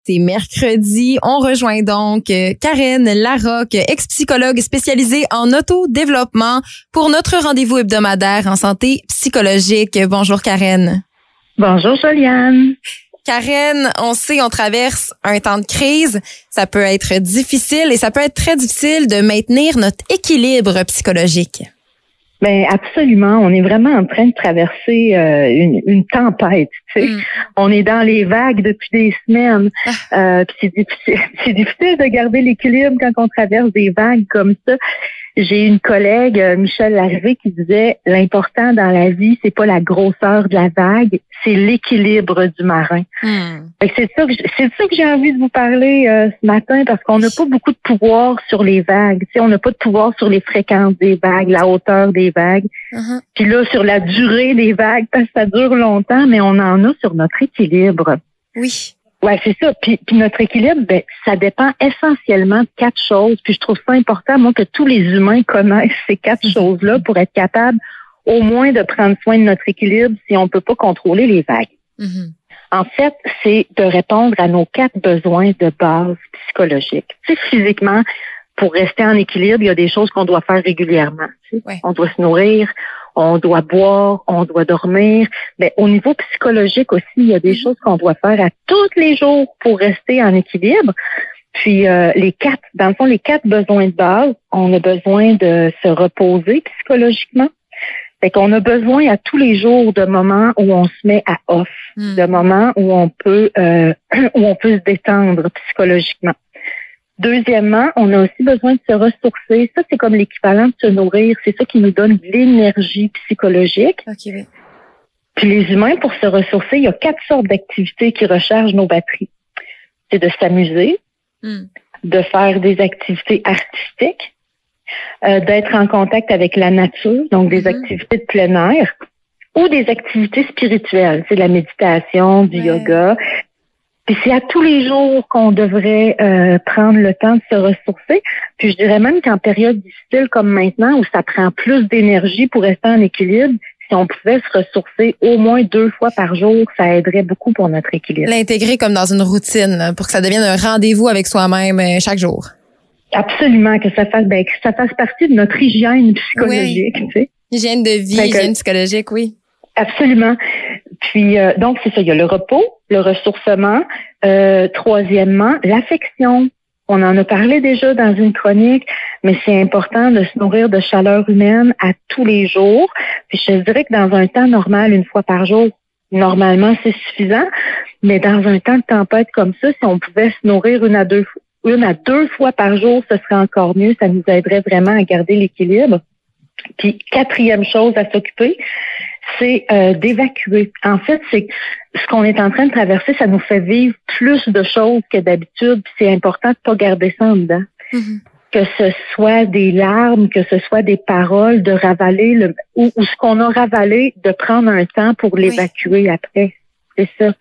C'est mercredi. On rejoint donc Karen Larocque, ex-psychologue spécialisée en autodéveloppement pour notre rendez-vous hebdomadaire en santé psychologique. Bonjour Karen. Bonjour Joliane. Karen, on sait, on traverse un temps de crise. Ça peut être difficile et ça peut être très difficile de maintenir notre équilibre psychologique. Ben absolument, on est vraiment en train de traverser une tempête. Tu sais. On est dans les vagues depuis des semaines. Puis c'est difficile de garder l'équilibre quand on traverse des vagues comme ça. J'ai une collègue, Michel Larrivée, qui disait l'important dans la vie, c'est pas la grosseur de la vague, c'est l'équilibre du marin. Fait que c'est ça que j'ai envie de vous parler ce matin, parce qu'on n'a pas beaucoup de pouvoir sur les vagues. Tu sais, on n'a pas de pouvoir sur les fréquences des vagues, la hauteur des vagues. Puis là, sur la durée des vagues, parce que ça dure longtemps, mais on en a sur notre équilibre. Oui. Ouais, c'est ça. Puis notre équilibre, ben, ça dépend essentiellement de 4 choses. Puis je trouve ça important, moi, que tous les humains connaissent ces 4 choses-là pour être capables au moins de prendre soin de notre équilibre si on peut pas contrôler les vagues. En fait, c'est de répondre à nos 4 besoins de base psychologiques. Tu sais, physiquement, pour rester en équilibre, il y a des choses qu'on doit faire régulièrement. Tu sais. Ouais. On doit se nourrir, on doit boire, on doit dormir. Mais au niveau psychologique aussi, il y a des choses qu'on doit faire à tous les jours pour rester en équilibre. Puis les 4 besoins de base, on a besoin de se reposer psychologiquement. Fait qu'on a besoin à tous les jours de moments où on se met à off, de moments où on peut se détendre psychologiquement. Deuxièmement, on a aussi besoin de se ressourcer. Ça, c'est comme l'équivalent de se nourrir. C'est ça qui nous donne de l'énergie psychologique. OK. Puis les humains, pour se ressourcer, il y a 4 sortes d'activités qui rechargent nos batteries. C'est de s'amuser, de faire des activités artistiques, d'être en contact avec la nature, donc des activités de plein air, ou des activités spirituelles. C'est de la méditation, du yoga. Puis c'est à tous les jours qu'on devrait prendre le temps de se ressourcer. Puis je dirais même qu'en période difficile comme maintenant, où ça prend plus d'énergie pour rester en équilibre, si on pouvait se ressourcer au moins 2 fois par jour, ça aiderait beaucoup pour notre équilibre. L'intégrer comme dans une routine, là, pour que ça devienne un rendez-vous avec soi-même chaque jour. Absolument, que ça fasse partie de notre hygiène psychologique. Tu sais. Hygiène de vie, hygiène psychologique, oui. Absolument. Puis donc c'est ça, il y a le repos, le ressourcement, troisièmement, l'affection. On en a parlé déjà dans une chronique, mais c'est important de se nourrir de chaleur humaine à tous les jours. Puis je dirais que dans un temps normal, 1 fois par jour, normalement c'est suffisant, mais dans un temps de tempête comme ça, si on pouvait se nourrir 1 à 2 fois par jour, ce serait encore mieux, ça nous aiderait vraiment à garder l'équilibre. Puis 4e chose à s'occuper, c'est d'évacuer. En fait, c'est ce qu'on est en train de traverser, ça nous fait vivre plus de choses que d'habitude, puis c'est important de pas garder ça en dedans. Que ce soit des larmes, que ce soit des paroles, de ravaler ou ce qu'on a ravalé, de prendre un temps pour l'évacuer après. C'est ça.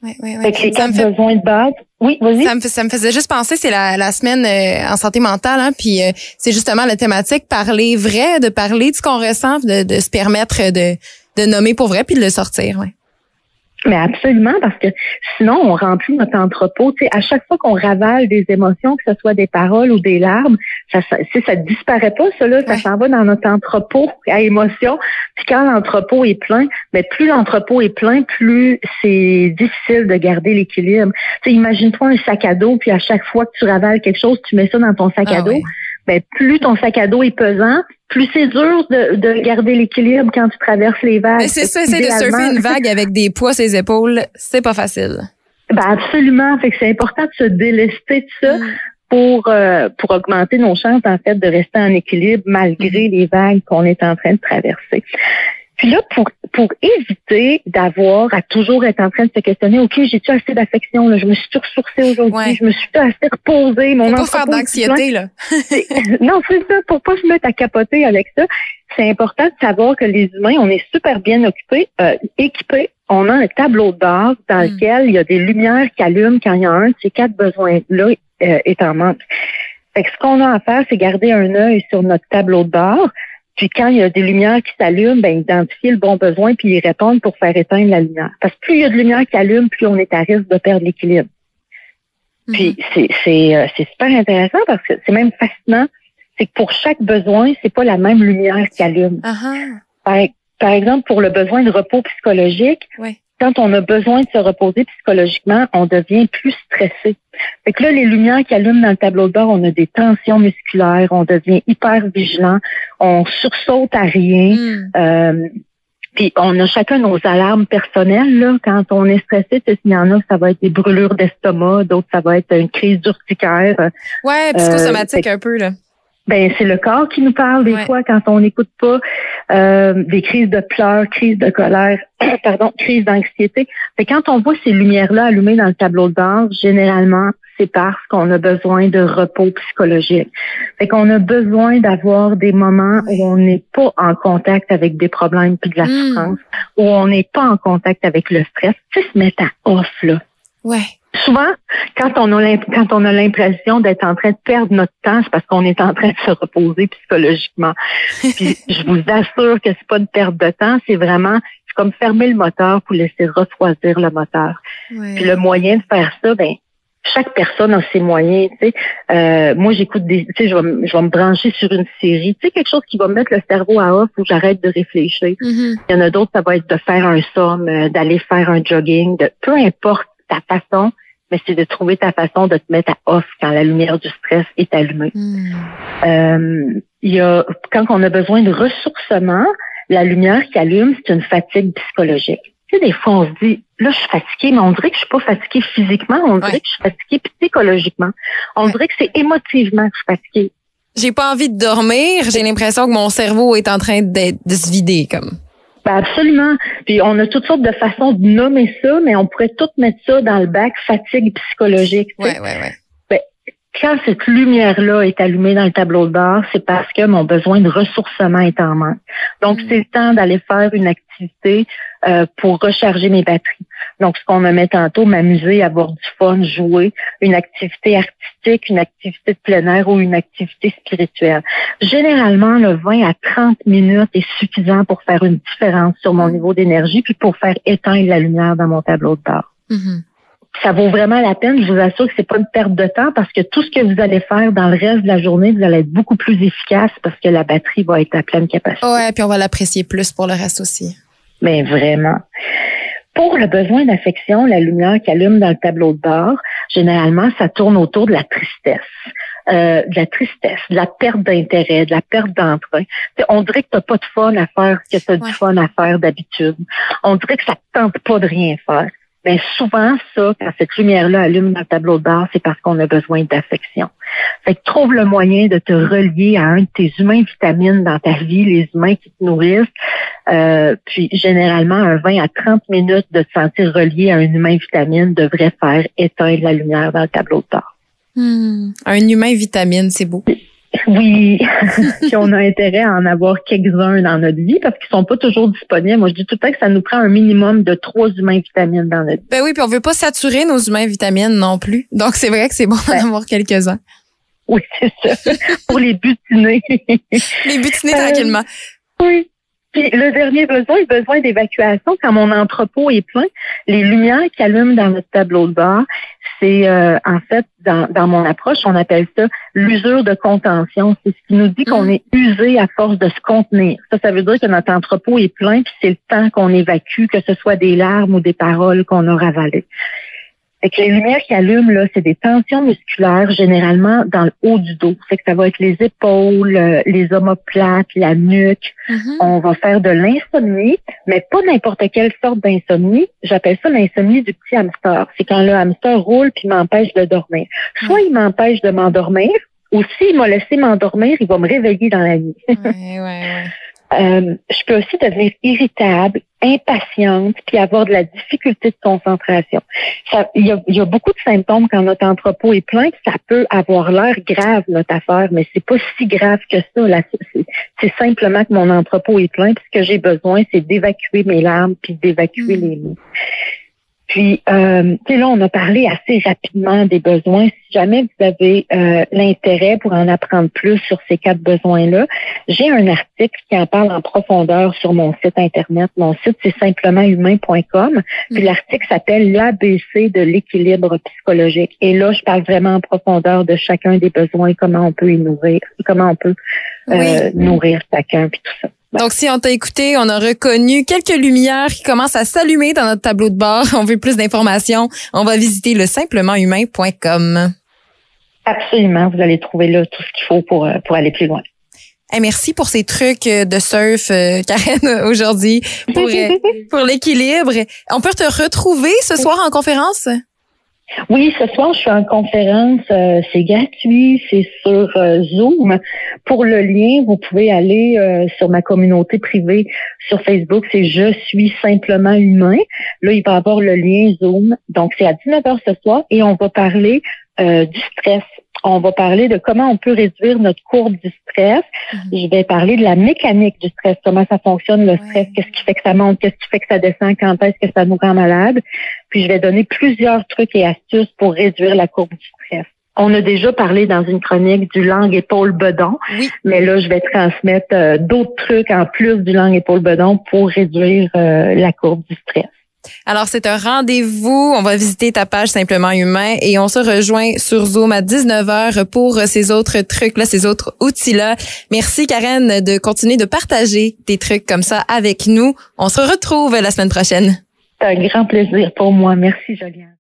Oui. Fait que les 4 besoins de base. Oui, vas-y. Ça me faisait juste penser, c'est la semaine en santé mentale, hein, puis c'est justement la thématique parler vrai, de parler de ce qu'on ressent, de se permettre de nommer pour vrai puis de le sortir, ouais. Mais absolument, parce que sinon, on remplit notre entrepôt. Tu sais, à chaque fois qu'on ravale des émotions, que ce soit des paroles ou des larmes, ça disparaît pas, ça, là, ça s'en va dans notre entrepôt à émotions. Puis quand l'entrepôt est plein, mais plus l'entrepôt est plein, plus c'est difficile de garder l'équilibre. Tu sais, imagine-toi un sac à dos, puis à chaque fois que tu ravales quelque chose, tu mets ça dans ton sac à dos. Ben, plus ton sac à dos est pesant, plus c'est dur de garder l'équilibre quand tu traverses les vagues. Mais c'est ça, essayer de surfer une vague avec des poids sur les épaules, c'est pas facile. Ben absolument. Fait que c'est important de se délester de ça pour augmenter nos chances, en fait, de rester en équilibre malgré les vagues qu'on est en train de traverser. Puis là, pour éviter à toujours être en train de se questionner, OK, j'ai-tu assez d'affection, là? Je me suis ressourcée aujourd'hui, je me suis assez reposée. Faut pas faire d'anxiété, là. Non, c'est ça, pour pas se mettre à capoter avec ça. C'est important de savoir que les humains, on est super bien équipés. On a un tableau de bord dans lequel il y a des lumières qui allument quand il y a un de ces 4 besoins-là est en manque. Fait que ce qu'on a à faire, c'est garder un œil sur notre tableau de bord. Puis quand il y a des lumières qui s'allument, ben identifier le bon besoin puis y répondre pour faire éteindre la lumière. Parce que plus il y a de lumière qui allume, plus on est à risque de perdre l'équilibre. Puis c'est super intéressant parce que c'est même fascinant. C'est que pour chaque besoin, c'est pas la même lumière qui allume. Par exemple, pour le besoin de repos psychologique, quand on a besoin de se reposer psychologiquement, on devient plus stressé. Fait que là, les lumières qui allument dans le tableau de bord, on a des tensions musculaires, on devient hyper vigilant, on sursaute à rien. Puis on a chacun nos alarmes personnelles. Là, quand on est stressé, il y en a, ça va être des brûlures d'estomac, d'autres, ça va être une crise d'urticaire. Ouais, psychosomatique un peu, là. Ben, c'est le corps qui nous parle des fois quand on n'écoute pas, des crises de pleurs, crises de colère, crises d'anxiété. Fait quand on voit ces lumières-là allumées dans le tableau de bord, généralement, c'est parce qu'on a besoin de repos psychologique. Fait qu'on a besoin d'avoir des moments où on n'est pas en contact avec des problèmes puis de la souffrance, où on n'est pas en contact avec le stress. Tu sais, se mettre à off, là. Ouais. Souvent, quand on a l'impression d'être en train de perdre notre temps, c'est parce qu'on est en train de se reposer psychologiquement. Puis je vous assure que c'est pas une perte de temps, c'est comme fermer le moteur pour laisser refroidir le moteur. Puis le moyen de faire ça, chaque personne a ses moyens, tu sais. Moi, j'écoute tu sais, je vais me brancher sur une série, tu sais, quelque chose qui va me mettre le cerveau à off où j'arrête de réfléchir. Il y en a d'autres, ça va être de faire un somme, d'aller faire un jogging, peu importe ta façon, mais c'est de trouver ta façon de te mettre à off quand la lumière du stress est allumée. Quand on a besoin de ressourcement, la lumière qui allume, c'est une fatigue psychologique. Tu sais, des fois, on se dit, là, je suis fatiguée, mais on dirait que je suis pas fatiguée physiquement, on dirait que je suis fatiguée psychologiquement. On dirait que c'est émotivement que je suis fatiguée. J'ai pas envie de dormir, j'ai l'impression que mon cerveau est en train de se vider, comme. Ben absolument. Puis on a toutes sortes de façons de nommer ça, mais on pourrait tout mettre ça dans le bac fatigue psychologique. Ouais. Ben, quand cette lumière-là est allumée dans le tableau de bord, c'est parce que mon besoin de ressourcement est en manque. Donc, c'est le temps d'aller faire une activité pour recharger mes batteries. Donc, ce qu'on me met tantôt, m'amuser, avoir du fun, jouer, une activité artistique, une activité de plein air ou une activité spirituelle. Généralement, le 20 à 30 minutes est suffisant pour faire une différence sur mon niveau d'énergie puis pour faire éteindre la lumière dans mon tableau de bord. Ça vaut vraiment la peine. Je vous assure que c'est pas une perte de temps parce que tout ce que vous allez faire dans le reste de la journée, vous allez être beaucoup plus efficace parce que la batterie va être à pleine capacité. Ouais, puis on va l'apprécier plus pour le reste aussi. Mais vraiment. Pour le besoin d'affection, la lumière qui allume dans le tableau de bord, généralement, ça tourne autour de la tristesse. De la perte d'intérêt, de la perte d'entrain. On dirait que t'as pas de fun à faire ce que t'as du fun à faire d'habitude. On dirait que ça te tente pas de rien faire. Mais souvent, ça, quand cette lumière-là allume dans le tableau de bord, c'est parce qu'on a besoin d'affection. Fait que trouve le moyen de te relier à un de tes humains vitamines dans ta vie, les humains qui te nourrissent. Puis, généralement, un 20 à 30 minutes de te sentir relié à un humain vitamine devrait faire éteindre la lumière dans le tableau de bord. Un humain vitamine, c'est beau. Oui, puis on a intérêt à en avoir quelques-uns dans notre vie parce qu'ils sont pas toujours disponibles. Moi, je dis tout le temps que ça nous prend un minimum de 3 humains vitamines dans notre vie. Ben oui, puis on veut pas saturer nos humains vitamines non plus. Donc, c'est vrai que c'est bon d'en avoir quelques-uns. Oui, c'est ça. Pour les butiner. Les butiner tranquillement. Oui. Puis le dernier besoin, le besoin d'évacuation, quand mon entrepôt est plein, les lumières qui allument dans notre tableau de bord, c'est en fait, dans mon approche, on appelle ça l'usure de contention. C'est ce qui nous dit qu'on est usé à force de se contenir. Ça veut dire que notre entrepôt est plein, puis c'est le temps qu'on évacue, que ce soit des larmes ou des paroles qu'on a ravalées. Fait que les lumières qui allument, là, c'est des tensions musculaires, généralement dans le haut du dos. Fait que ça va être les épaules, les omoplates, la nuque. On va faire de l'insomnie, mais pas n'importe quelle sorte d'insomnie. J'appelle ça l'insomnie du petit hamster. C'est quand le hamster roule puis m'empêche de dormir. Soit il m'empêche de m'endormir, ou s'il m'a laissé m'endormir, il va me réveiller dans la nuit. Ouais. Je peux aussi devenir irritable, impatiente, puis avoir de la difficulté de concentration. Il y a beaucoup de symptômes quand notre entrepôt est plein, que ça peut avoir l'air grave, notre affaire, mais c'est pas si grave que ça. Là, c'est simplement que mon entrepôt est plein, puis ce que j'ai besoin, c'est d'évacuer mes larmes, puis d'évacuer les mots. Puis, tu sais, là, on a parlé assez rapidement des besoins. Si jamais vous avez l'intérêt pour en apprendre plus sur ces 4 besoins-là, j'ai un article qui en parle en profondeur sur mon site Internet. Mon site, c'est simplementhumain.com. Puis l'article s'appelle l'ABC de l'équilibre psychologique. Et là, je parle vraiment en profondeur de chacun des besoins, comment on peut y nourrir, comment on peut nourrir chacun, puis tout ça. Donc, si on t'a écouté, on a reconnu quelques lumières qui commencent à s'allumer dans notre tableau de bord. On veut plus d'informations. On va visiter le simplementhumain.com. Absolument. Vous allez trouver là tout ce qu'il faut pour aller plus loin. Hey, merci pour ces trucs de surf, Karen, aujourd'hui, pour l'équilibre. On peut te retrouver ce soir en conférence? Oui, ce soir, je suis en conférence. C'est gratuit, c'est sur Zoom. Pour le lien, vous pouvez aller sur ma communauté privée sur Facebook. C'est Je suis simplement humain. Là, il va y avoir le lien Zoom. Donc, c'est à 19h ce soir et on va parler du stress. On va parler de comment on peut réduire notre courbe du stress. Je vais parler de la mécanique du stress, comment ça fonctionne le stress, qu'est-ce qui fait que ça monte, qu'est-ce qui fait que ça descend, quand est-ce que ça nous rend malade. Puis je vais donner plusieurs trucs et astuces pour réduire la courbe du stress. On a déjà parlé dans une chronique du langue-épaule-bedon, mais là, je vais transmettre d'autres trucs en plus du langue-épaule-bedon pour réduire la courbe du stress. Alors, c'est un rendez-vous. On va visiter ta page Simplement Humain et on se rejoint sur Zoom à 19h pour ces autres trucs-là, ces autres outils-là. Merci, Karen, de continuer de partager des trucs comme ça avec nous. On se retrouve la semaine prochaine. C'est un grand plaisir pour moi. Merci, Joliane.